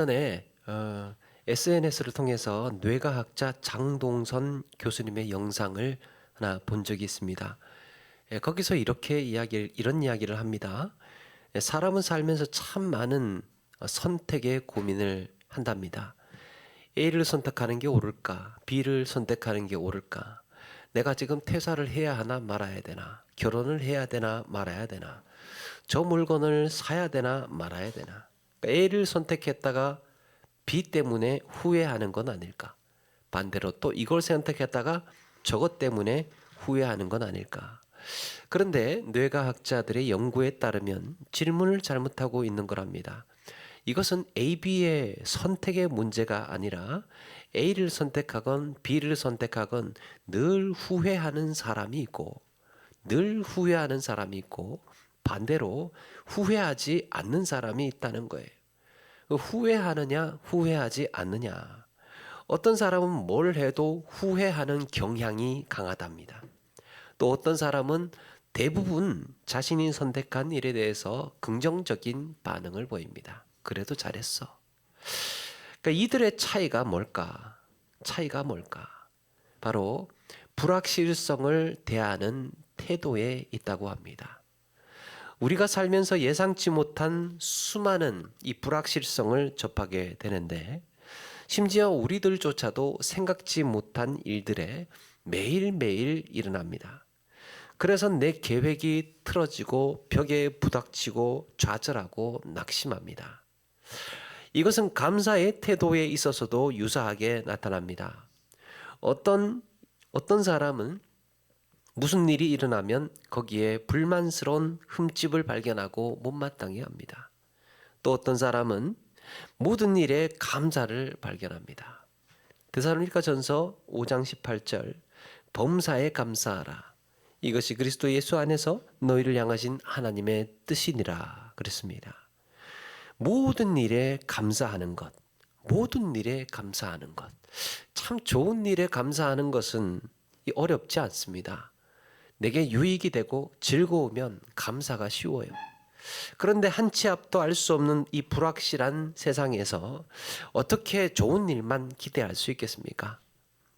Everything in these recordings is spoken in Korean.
전에 SNS를 통해서 뇌과학자 장동선 교수님의 영상을 하나 본 적이 있습니다. 거기서 이런 이야기를 합니다. 사람은 살면서 참 많은 선택의 고민을 한답니다. A를 선택하는 게 옳을까? B를 선택하는 게 옳을까? 내가 지금 퇴사를 해야 하나 말아야 되나? 결혼을 해야 되나 말아야 되나? 저 물건을 사야 되나 말아야 되나? A를 선택했다가 B 때문에 후회하는 건 아닐까? 반대로 또 이걸 선택했다가 저것 때문에 후회하는 건 아닐까? 그런데 뇌과학자들의 연구에 따르면 질문을 잘못하고 있는 거랍니다. 이것은 A, B의 선택의 문제가 아니라 A를 선택하건 B를 선택하건 늘 후회하는 사람이 있고 반대로 후회하지 않는 사람이 있다는 거예요. 후회하느냐 후회하지 않느냐. 어떤 사람은 뭘 해도 후회하는 경향이 강하답니다. 또 어떤 사람은 대부분 자신이 선택한 일에 대해서 긍정적인 반응을 보입니다. 그래도 잘했어. 그러니까 이들의 차이가 뭘까? 바로 불확실성을 대하는 태도에 있다고 합니다. 우리가 살면서 예상치 못한 수많은 이 불확실성을 접하게 되는데, 심지어 우리들조차도 생각지 못한 일들에 매일매일 일어납니다. 그래서 내 계획이 틀어지고 벽에 부닥치고 좌절하고 낙심합니다. 이것은 감사의 태도에 있어서도 유사하게 나타납니다. 어떤 사람은 무슨 일이 일어나면 거기에 불만스러운 흠집을 발견하고 못마땅해 합니다. 또 어떤 사람은 모든 일에 감사를 발견합니다. 데살로니가전서 5장 18절 범사에 감사하라. 이것이 그리스도 예수 안에서 너희를 향하신 하나님의 뜻이니라 그랬습니다. 모든 일에 감사하는 것. 참 좋은 일에 감사하는 것은 어렵지 않습니다. 내게 유익이 되고 즐거우면 감사가 쉬워요. 그런데 한 치 앞도 알 수 없는 이 불확실한 세상에서 어떻게 좋은 일만 기대할 수 있겠습니까?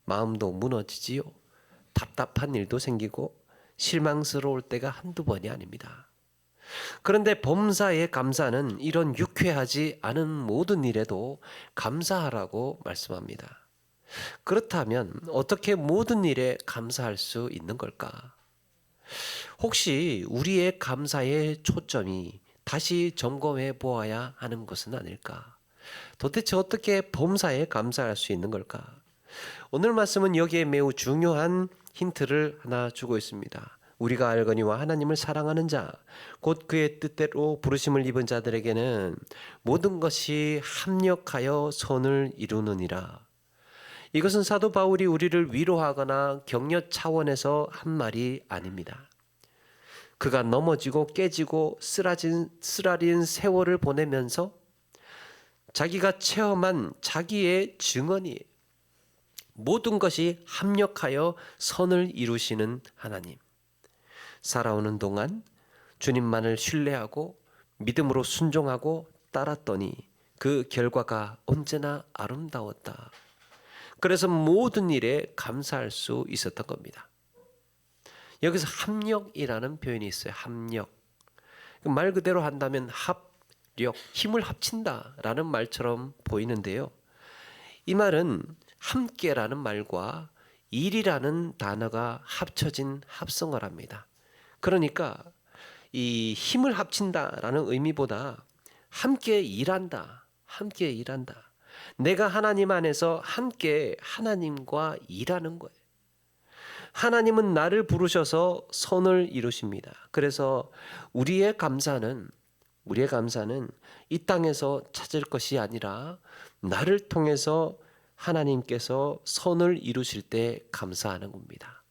마음도 무너지지요. 답답한 일도 생기고 실망스러울 때가 한두 번이 아닙니다. 그런데 범사의 감사는 이런 유쾌하지 않은 모든 일에도 감사하라고 말씀합니다. 그렇다면 어떻게 모든 일에 감사할 수 있는 걸까? 혹시 우리의 감사의 초점이 다시 점검해 보아야 하는 것은 아닐까? 도대체 어떻게 범사에 감사할 수 있는 걸까? 오늘 말씀은 여기에 매우 중요한 힌트를 하나 주고 있습니다. 우리가 알거니와 하나님을 사랑하는 자, 곧 그의 뜻대로 부르심을 입은 자들에게는 모든 것이 합력하여 선을 이루느니라. 이것은 사도 바울이 우리를 위로하거나 격려 차원에서 한 말이 아닙니다. 그가 넘어지고 깨지고 쓰라린 세월을 보내면서 자기가 체험한 자기의 증언이 모든 것이 합력하여 선을 이루시는 하나님. 살아오는 동안 주님만을 신뢰하고 믿음으로 순종하고 따랐더니 그 결과가 언제나 아름다웠다. 그래서 모든 일에 감사할 수 있었던 겁니다. 여기서 합력이라는 표현이 있어요. 합력. 말 그대로 한다면 합력, 힘을 합친다라는 말처럼 보이는데요. 이 말은 함께라는 말과 일이라는 단어가 합쳐진 합성어를 합니다. 그러니까 이 힘을 합친다라는 의미보다 함께 일한다. 내가 하나님 안에서 함께 하나님과 일하는 거예요. 하나님은 나를 부르셔서 선을 이루십니다. 그래서 우리의 감사는 이 땅에서 찾을 것이 아니라 나를 통해서 하나님께서 선을 이루실 때 감사하는 겁니다.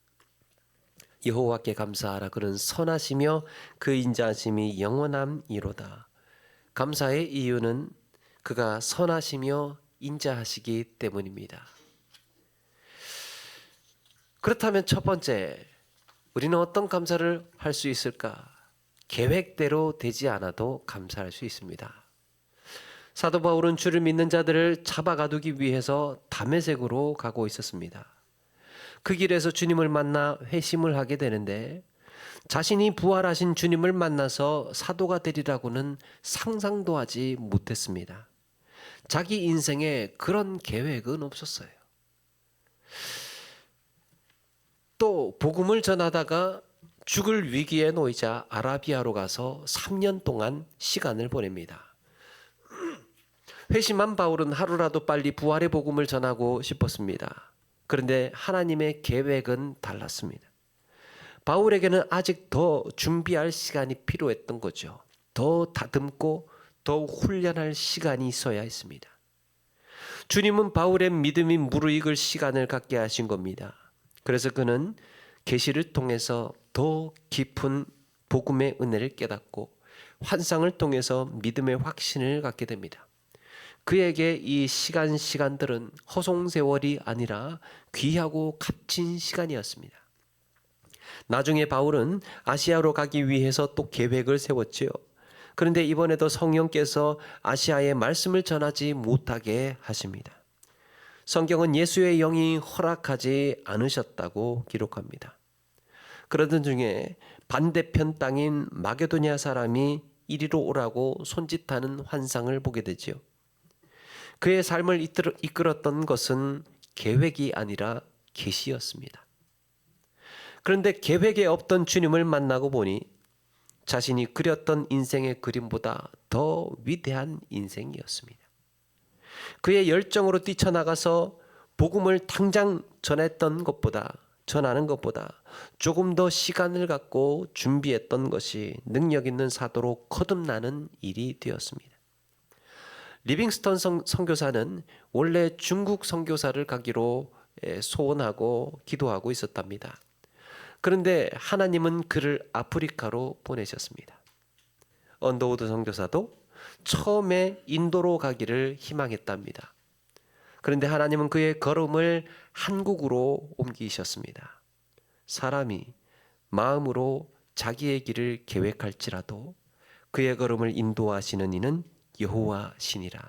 여호와께 감사하라. 그는 선하시며 그 인자하심이 영원함이로다. 감사의 이유는 그가 선하시며 인자하시기 때문입니다. 그렇다면 첫 번째, 우리는 어떤 감사를 할 수 있을까? 계획대로 되지 않아도 감사할 수 있습니다. 사도 바울은 주를 믿는 자들을 잡아가두기 위해서 다메섹으로 가고 있었습니다. 그 길에서 주님을 만나 회심을 하게 되는데 자신이 부활하신 주님을 만나서 사도가 되리라고는 상상도 하지 못했습니다. 자기 인생에 그런 계획은 없었어요. 또 복음을 전하다가 죽을 위기에 놓이자 아라비아로 가서 3년 동안 시간을 보냅니다. 회심한 바울은 하루라도 빨리 부활의 복음을 전하고 싶었습니다. 그런데 하나님의 계획은 달랐습니다. 바울에게는 아직 더 준비할 시간이 필요했던 거죠. 더 다듬고 더 훈련할 시간이 있어야 했습니다. 주님은 바울의 믿음이 무르익을 시간을 갖게 하신 겁니다. 그래서 그는 계시를 통해서 더 깊은 복음의 은혜를 깨닫고 환상을 통해서 믿음의 확신을 갖게 됩니다. 그에게 이 시간들은 허송세월이 아니라 귀하고 값진 시간이었습니다. 나중에 바울은 아시아로 가기 위해서 또 계획을 세웠지요. 그런데 이번에도 성령께서 아시아에 말씀을 전하지 못하게 하십니다. 성경은 예수의 영이 허락하지 않으셨다고 기록합니다. 그러던 중에 반대편 땅인 마게도냐 사람이 이리로 오라고 손짓하는 환상을 보게 되지요. 그의 삶을 이끌었던 것은 계획이 아니라 계시였습니다. 그런데 계획에 없던 주님을 만나고 보니 자신이 그렸던 인생의 그림보다 더 위대한 인생이었습니다. 그의 열정으로 뛰쳐나가서 복음을 당장 전하는 것보다 조금 더 시간을 갖고 준비했던 것이 능력 있는 사도로 거듭나는 일이 되었습니다. 리빙스턴 선교사는 원래 중국 선교사를 가기로 소원하고 기도하고 있었답니다. 그런데 하나님은 그를 아프리카로 보내셨습니다. 언더우드 선교사도 처음에 인도로 가기를 희망했답니다. 그런데 하나님은 그의 걸음을 한국으로 옮기셨습니다. 사람이 마음으로 자기의 길을 계획할지라도 그의 걸음을 인도하시는 이는 여호와시니라.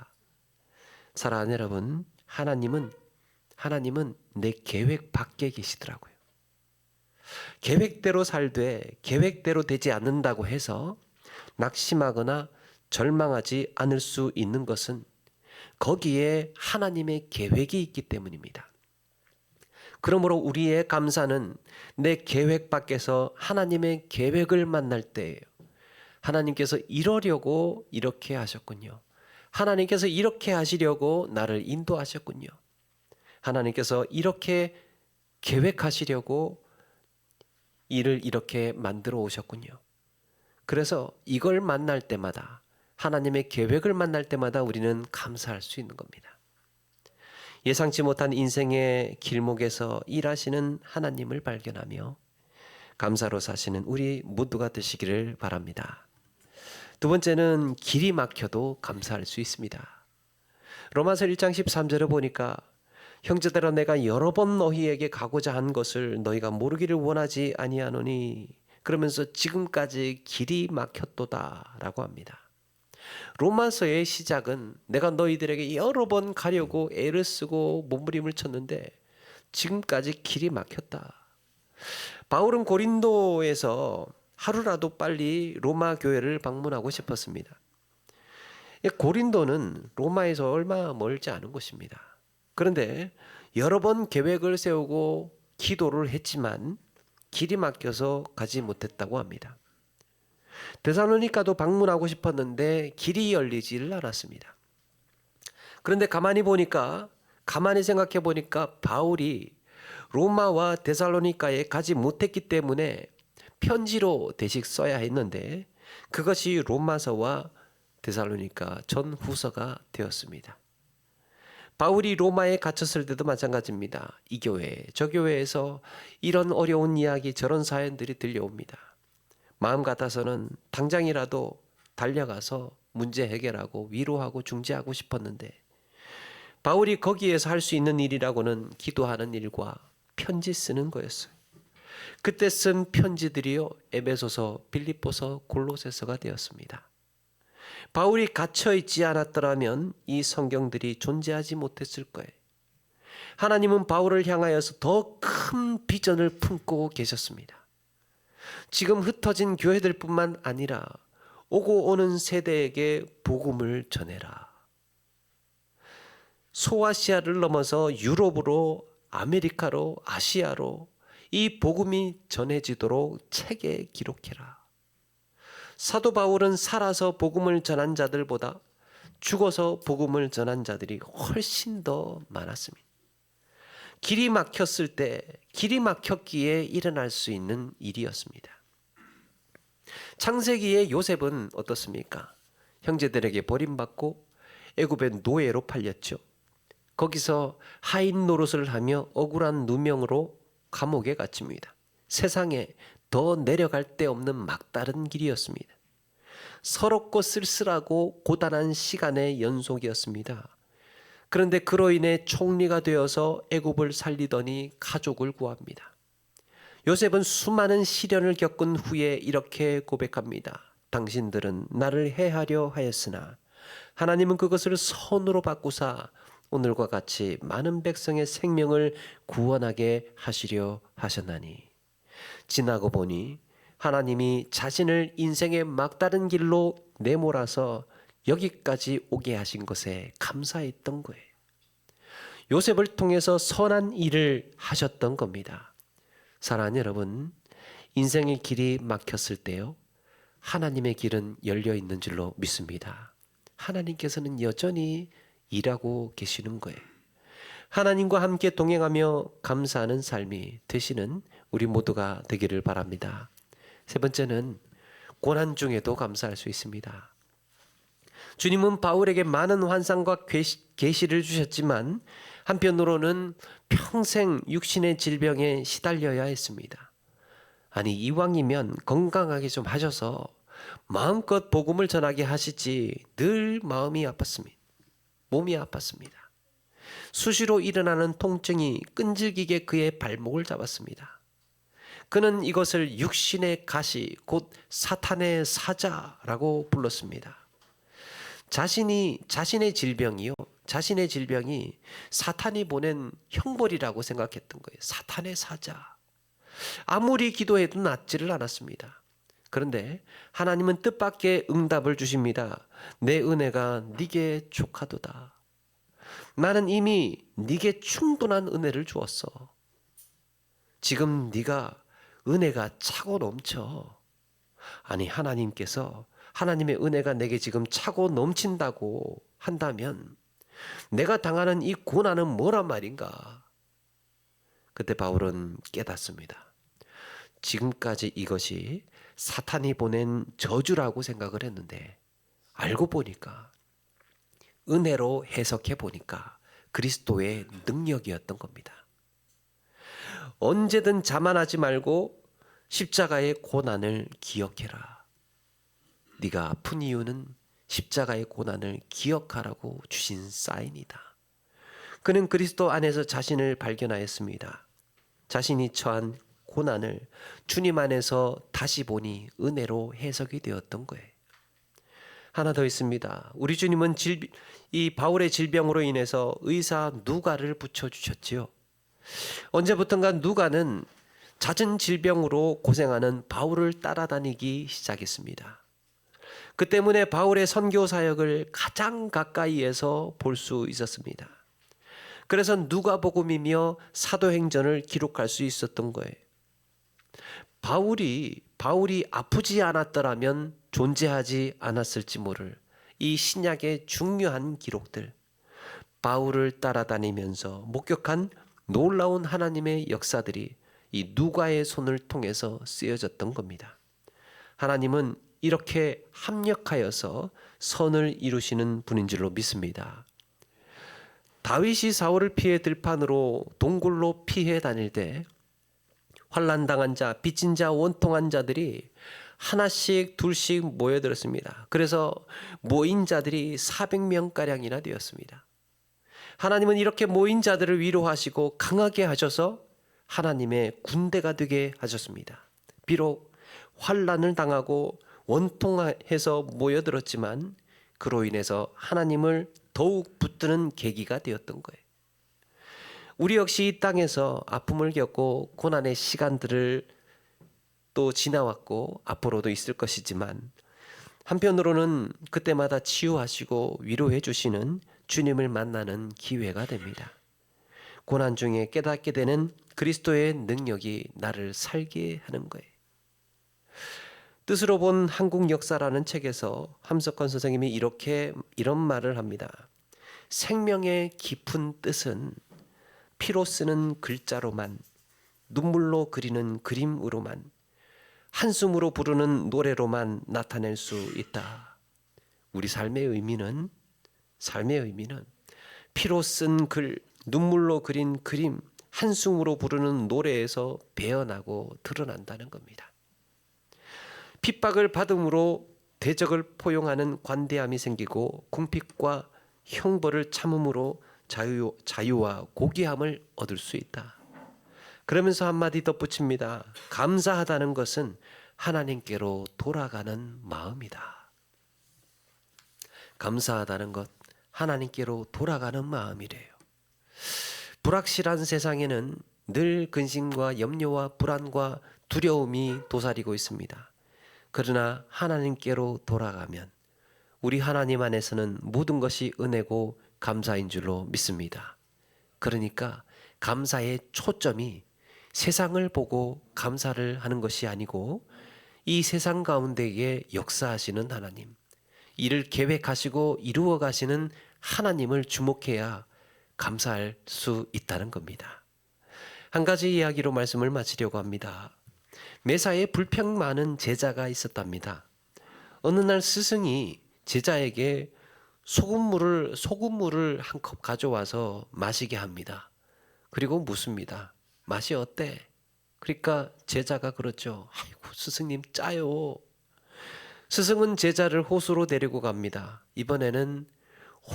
사랑하는 여러분, 하나님은 내 계획 밖에 계시더라고요. 계획대로 살되 계획대로 되지 않는다고 해서 낙심하거나 절망하지 않을 수 있는 것은 거기에 하나님의 계획이 있기 때문입니다. 그러므로 우리의 감사는 내 계획 밖에서 하나님의 계획을 만날 때예요. 하나님께서 이러려고 이렇게 하셨군요. 하나님께서 이렇게 하시려고 나를 인도하셨군요. 하나님께서 이렇게 계획하시려고 일을 이렇게 만들어 오셨군요. 그래서 이걸 만날 때마다, 하나님의 계획을 만날 때마다 우리는 감사할 수 있는 겁니다. 예상치 못한 인생의 길목에서 일하시는 하나님을 발견하며 감사로 사시는 우리 모두가 되시기를 바랍니다. 두 번째는 길이 막혀도 감사할 수 있습니다. 로마서 1장 13절에 보니까 형제들아 내가 여러 번 너희에게 가고자 한 것을 너희가 모르기를 원하지 아니하노니 그러면서 지금까지 길이 막혔도다 라고 합니다. 로마서의 시작은 내가 너희들에게 여러 번 가려고 애를 쓰고 몸부림을 쳤는데 지금까지 길이 막혔다. 바울은 고린도에서 하루라도 빨리 로마 교회를 방문하고 싶었습니다. 고린도는 로마에서 얼마 멀지 않은 곳입니다. 그런데 여러 번 계획을 세우고 기도를 했지만 길이 막혀서 가지 못했다고 합니다. 데살로니가도 방문하고 싶었는데 길이 열리지를 않았습니다. 그런데 가만히 생각해 보니까 바울이 로마와 데살로니가에 가지 못했기 때문에 편지로 대신 써야 했는데 그것이 로마서와 데살로니가 전후서가 되었습니다. 바울이 로마에 갇혔을 때도 마찬가지입니다. 이 교회, 저 교회에서 이런 어려운 이야기, 저런 사연들이 들려옵니다. 마음 같아서는 당장이라도 달려가서 문제 해결하고 위로하고 중재하고 싶었는데 바울이 거기에서 할 수 있는 일이라고는 기도하는 일과 편지 쓰는 거였어요. 그때 쓴 편지들이요, 에베소서, 빌립보서, 골로새서가 되었습니다. 바울이 갇혀 있지 않았더라면 이 성경들이 존재하지 못했을 거예요. 하나님은 바울을 향하여서 더 큰 비전을 품고 계셨습니다. 지금 흩어진 교회들뿐만 아니라 오고 오는 세대에게 복음을 전해라. 소아시아를 넘어서 유럽으로, 아메리카로, 아시아로 이 복음이 전해지도록 책에 기록해라. 사도 바울은 살아서 복음을 전한 자들보다 죽어서 복음을 전한 자들이 훨씬 더 많았습니다. 길이 막혔을 때 길이 막혔기에 일어날 수 있는 일이었습니다. 창세기의 요셉은 어떻습니까? 형제들에게 버림받고 애굽의 노예로 팔렸죠. 거기서 하인 노릇을 하며 억울한 누명으로 감옥에 갇힙니다. 세상에 더 내려갈 데 없는 막다른 길이었습니다. 서럽고 쓸쓸하고 고단한 시간의 연속이었습니다. 그런데 그로 인해 총리가 되어서 애굽을 살리더니 가족을 구합니다. 요셉은 수많은 시련을 겪은 후에 이렇게 고백합니다. 당신들은 나를 해하려 하였으나 하나님은 그것을 선으로 바꾸사 오늘과 같이 많은 백성의 생명을 구원하게 하시려 하셨나니. 지나고 보니 하나님이 자신을 인생의 막다른 길로 내몰아서 여기까지 오게 하신 것에 감사했던 거예요. 요셉을 통해서 선한 일을 하셨던 겁니다. 사랑하는 여러분, 인생의 길이 막혔을 때요, 하나님의 길은 열려 있는 줄로 믿습니다. 하나님께서는 여전히 일하고 계시는 거예요. 하나님과 함께 동행하며 감사하는 삶이 되시는 우리 모두가 되기를 바랍니다. 세 번째는 고난 중에도 감사할 수 있습니다. 주님은 바울에게 많은 환상과 계시를 주셨지만 한편으로는 평생 육신의 질병에 시달려야 했습니다. 아니, 이왕이면 건강하게 좀 하셔서 마음껏 복음을 전하게 하시지 늘 마음이 아팠습니다. 몸이 아팠습니다. 수시로 일어나는 통증이 끈질기게 그의 발목을 잡았습니다. 그는 이것을 육신의 가시, 곧 사탄의 사자라고 불렀습니다. 자신의 질병이 사탄이 보낸 형벌이라고 생각했던 거예요. 사탄의 사자. 아무리 기도해도 낫지를 않았습니다. 그런데 하나님은 뜻밖의 응답을 주십니다. 내 은혜가 네게 족하도다. 나는 이미 네게 충분한 은혜를 주었어. 지금 네가 은혜가 차고 넘쳐. 아니, 하나님의 은혜가 내게 지금 차고 넘친다고 한다면 내가 당하는 이 고난은 뭐란 말인가? 그때 바울은 깨닫습니다. 지금까지 이것이 사탄이 보낸 저주라고 생각을 했는데 알고 보니까, 은혜로 해석해 보니까 그리스도의 능력이었던 겁니다. 언제든 자만하지 말고 십자가의 고난을 기억해라. 네가 아픈 이유는 십자가의 고난을 기억하라고 주신 사인이다. 그는 그리스도 안에서 자신을 발견하였습니다. 자신이 처한 고난을 주님 안에서 다시 보니 은혜로 해석이 되었던 거예요. 하나 더 있습니다. 우리 주님은 이 바울의 질병으로 인해서 의사 누가를 붙여주셨지요. 언제부턴가 누가는 잦은 질병으로 고생하는 바울을 따라다니기 시작했습니다. 그 때문에 바울의 선교 사역을 가장 가까이에서 볼 수 있었습니다. 그래서 누가복음이며 사도행전을 기록할 수 있었던 거예요. 바울이 아프지 않았더라면 존재하지 않았을지 모를 이 신약의 중요한 기록들, 바울을 따라다니면서 목격한 놀라운 하나님의 역사들이 이 누가의 손을 통해서 쓰여졌던 겁니다. 하나님은 이렇게 합력하여서 선을 이루시는 분인 줄로 믿습니다. 다윗이 사울을 피해 들판으로 동굴로 피해 다닐 때 환난당한 자, 빚진 자, 원통한 자들이 하나씩 둘씩 모여들었습니다. 그래서 모인 자들이 400명가량이나 되었습니다. 하나님은 이렇게 모인 자들을 위로하시고 강하게 하셔서 하나님의 군대가 되게 하셨습니다. 비록 환난을 당하고 원통해서 모여들었지만 그로 인해서 하나님을 더욱 붙드는 계기가 되었던 거예요. 우리 역시 이 땅에서 아픔을 겪고 고난의 시간들을 또 지나왔고 앞으로도 있을 것이지만, 한편으로는 그때마다 치유하시고 위로해 주시는 주님을 만나는 기회가 됩니다. 고난 중에 깨닫게 되는 그리스도의 능력이 나를 살게 하는 거예요. 뜻으로 본 한국 역사라는 책에서 함석헌 선생님이 이런 말을 합니다. 생명의 깊은 뜻은 피로 쓰는 글자로만, 눈물로 그리는 그림으로만, 한숨으로 부르는 노래로만 나타낼 수 있다. 우리 삶의 의미는 피로 쓴 글, 눈물로 그린 그림, 한숨으로 부르는 노래에서 배어나고 드러난다는 겁니다. 핍박을 받음으로 대적을 포용하는 관대함이 생기고, 궁핍과 형벌을 참음으로 자유와 고귀함을 얻을 수 있다. 그러면서 한마디 덧붙입니다. 감사하다는 것은 하나님께로 돌아가는 마음이다. 감사하다는 것, 하나님께로 돌아가는 마음이래요. 불확실한 세상에는 늘 근심과 염려와 불안과 두려움이 도사리고 있습니다. 그러나 하나님께로 돌아가면 우리 하나님 안에서는 모든 것이 은혜고 감사인 줄로 믿습니다. 그러니까 감사의 초점이 세상을 보고 감사를 하는 것이 아니고, 이 세상 가운데에 역사하시는 하나님, 이를 계획하시고 이루어 가시는 하나님을 주목해야 감사할 수 있다는 겁니다. 한 가지 이야기로 말씀을 마치려고 합니다. 매사에 불평 많은 제자가 있었답니다. 어느 날 스승이 제자에게 소금물을 한 컵 가져와서 마시게 합니다. 그리고 묻습니다. 맛이 어때? 그러니까 제자가 그렇죠. 아이고, 스승님 짜요. 스승은 제자를 호수로 데리고 갑니다. 이번에는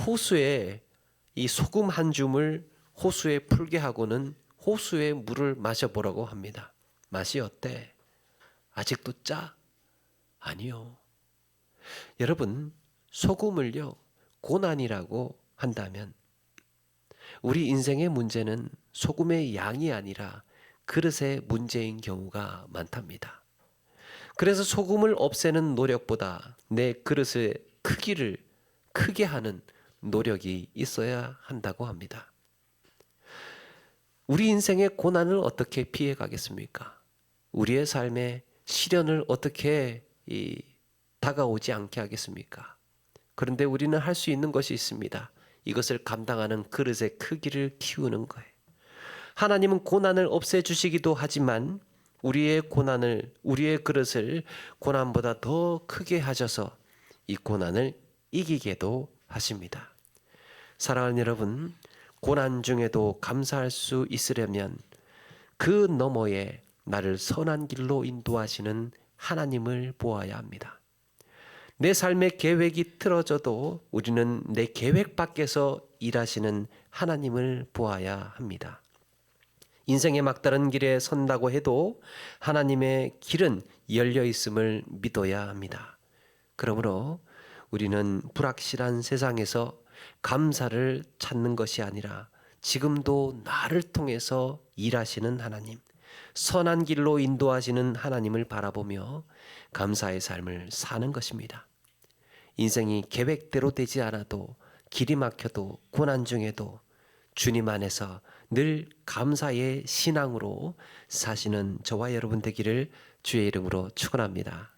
호수에 이 소금 한 줌을 호수에 풀게 하고는 호수의 물을 마셔보라고 합니다. 맛이 어때? 아직도 짜? 아니요. 여러분, 소금을요, 고난이라고 한다면 우리 인생의 문제는 소금의 양이 아니라 그릇의 문제인 경우가 많답니다. 그래서 소금을 없애는 노력보다 내 그릇의 크기를 크게 하는 노력이 있어야 한다고 합니다. 우리 인생의 고난을 어떻게 피해 가겠습니까? 우리의 삶에 시련을 어떻게 다가오지 않게 하겠습니까? 그런데 우리는 할 수 있는 것이 있습니다. 이것을 감당하는 그릇의 크기를 키우는 거예요. 하나님은 고난을 없애주시기도 하지만 우리의 그릇을 고난보다 더 크게 하셔서 이 고난을 이기게도 하십니다. 사랑하는 여러분, 고난 중에도 감사할 수 있으려면 그 너머에 나를 선한 길로 인도하시는 하나님을 보아야 합니다. 내 삶의 계획이 틀어져도 우리는 내 계획 밖에서 일하시는 하나님을 보아야 합니다. 인생의 막다른 길에 선다고 해도 하나님의 길은 열려 있음을 믿어야 합니다. 그러므로 우리는 불확실한 세상에서 감사를 찾는 것이 아니라 지금도 나를 통해서 일하시는 하나님, 선한 길로 인도하시는 하나님을 바라보며 감사의 삶을 사는 것입니다. 인생이 계획대로 되지 않아도, 길이 막혀도, 고난 중에도 주님 안에서 늘 감사의 신앙으로 사시는 저와 여러분 되기를 주의 이름으로 축원합니다.